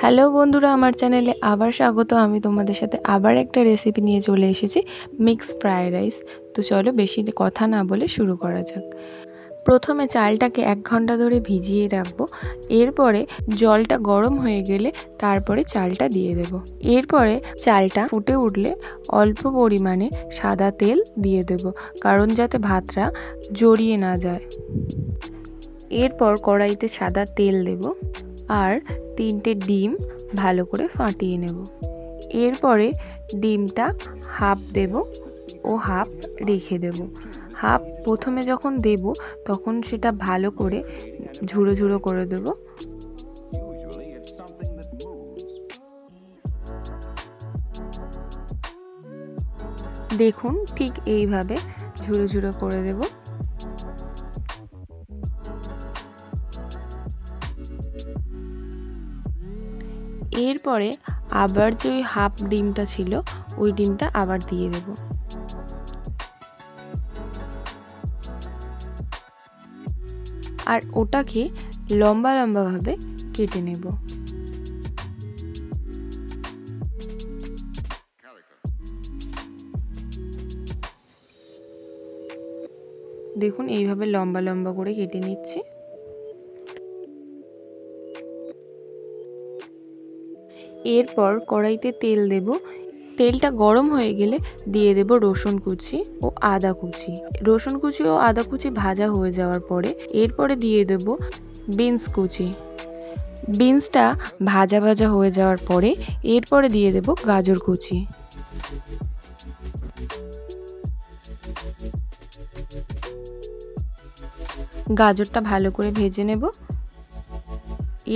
Hello বন্ধুরা, আমার চ্যানেলে আবার স্বাগত। আমি তোমাদের সাথে আবার একটা রেসিপি নিয়ে চলে এসেছি, মিক্স ফ্রাইড রাইস। তো চলো বেশি কথা না বলে শুরু করা যাক। প্রথমে চালটাকে 1 ঘন্টা ধরে ভিজিয়ে রাখবো। এরপরে জলটা গরম হয়ে গেলে তারপরে চালটা দিয়ে দেব। এরপরে চালটা ফুটে উঠলে অল্প পরিমাণে সাদা তেল দিয়ে দেব, কারণ যাতে ভাতটা জড়িয়ে না যায়। এরপর কড়াইতে সাদা তেল দেব আর 3টে ডিম ভালো করে ফাটিয়ে নেব। এরপরে ডিমটা হাফ দেব ও হাফ রেখে দেব। হাফ প্রথমে যখন দেব তখন সেটা ভালো করে ঝুড়ো ঝুড়ো করে দেব। দেখুন, ঠিক এইভাবে ঝুড়ো ঝুড়ো করে দেব। এরপরে আবার যে ওই হাফ ডিমটা ছিল ওই ডিমটা আবার দিয়ে দেব। আর ওটাকে লম্বা লম্বাভাবে কেটে নেব। দেখুন, এইভাবে লম্বা লম্বা করে কেটে নিচ্ছি। এরপর কড়াইতে তেল দেব। তেলটা গরম হয়ে গেলে দিয়ে দেব রসুন কুচি ও আদা কুচি। রসুন কুচি ও আদা কুচি ভাজা হয়ে যাওয়ার পরে এরপরে দিয়ে দেব বিনস কুচি। বিনসটা ভাজা ভাজা হয়ে যাওয়ার পরে এরপরে দিয়ে দেব গাজর কুচি। গাজরটা ভালো করে ভেজে নেব।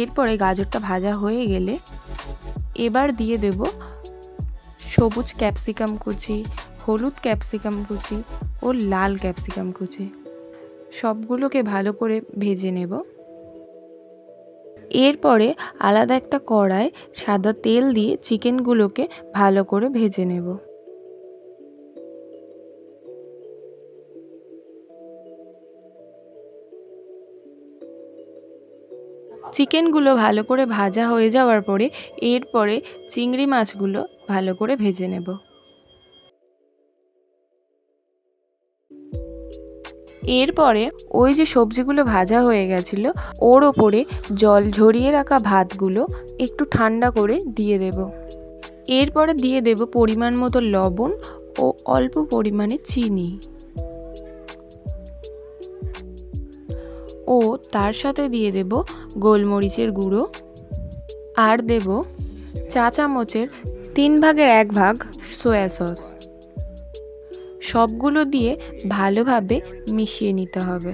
এরপরে গাজরটা ভাজা হয়ে গেলে এবার দিয়ে দেব সবুজ ক্যাপসিকাম কুচি, হলুদ ক্যাপসিকাম কুচি ও লাল ক্যাপসিকাম কুচি। সবগুলোকে ভালো করে ভেজে নেব। এরপরে আলাদা একটা কড়ায় সাদা তেল দিয়ে চিকেনগুলোকে ভালো করে ভেজে নেব। চিকেনগুলো ভালো করে ভাজা হয়ে যাওয়ার পরে এরপরে চিংড়ি মাছগুলো ভালো করে ভেজে নেব। এরপরে ওই যে সবজিগুলো ভাজা হয়ে গেছিল ওর ওপরে জল ঝরিয়ে রাখা ভাতগুলো একটু ঠান্ডা করে দিয়ে দেব। এরপরে দিয়ে দেব পরিমাণ মতো লবণ ও অল্প পরিমাণে চিনি ও তার সাথে দিয়ে দেব গোলমরিচের গুঁড়ো আর দেব চা চামচের 3 ভাগের 1 ভাগ সয়া সস। সবগুলো দিয়ে ভালোভাবে মিশিয়ে নিতে হবে।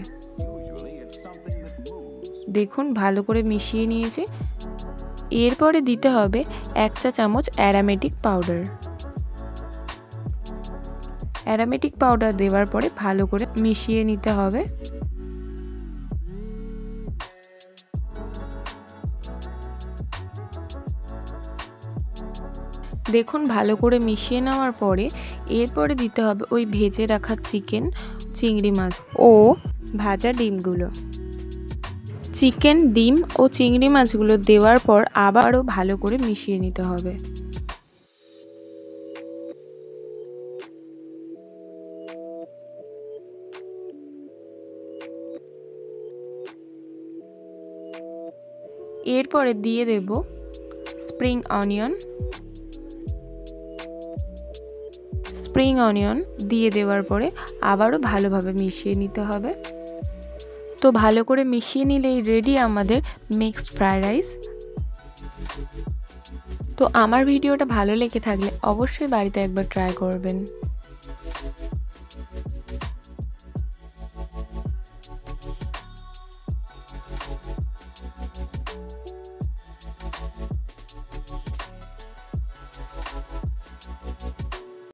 দেখুন, ভালো করে মিশিয়ে নিয়েছি। এরপরে দিতে হবে 1 চা চামচ অ্যারোমেটিক পাউডার। অ্যারোমেটিক পাউডার দেওয়ার পরে ভালো করে মিশিয়ে নিতে হবে। দেখুন, ভালো করে মিশিয়ে নেওয়ার পরে এরপরে দিতে হবে ওই ভেজে রাখা চিকেন, চিংড়ি মাছ ও ভাজা ডিমগুলো। চিকেন, ডিম ও চিংড়ি মাছগুলো দেওয়ার পর আবারও ভালো করে মিশিয়ে নিতে হবে। এরপরে দিয়ে দেব স্প্রিং অনিয়ন। স্প্রিং অনিয়ন দিয়ে দেওয়ার পরে আবারও ভালোভাবে মিশিয়ে নিতে হবে। তো ভালো করে মিশিয়ে নিলেই রেডি আমাদের মিক্সড ফ্রাইড রাইস। তো আমার ভিডিওটা ভালো লেগে থাকলে অবশ্যই বাড়িতে একবার ট্রাই করবেন।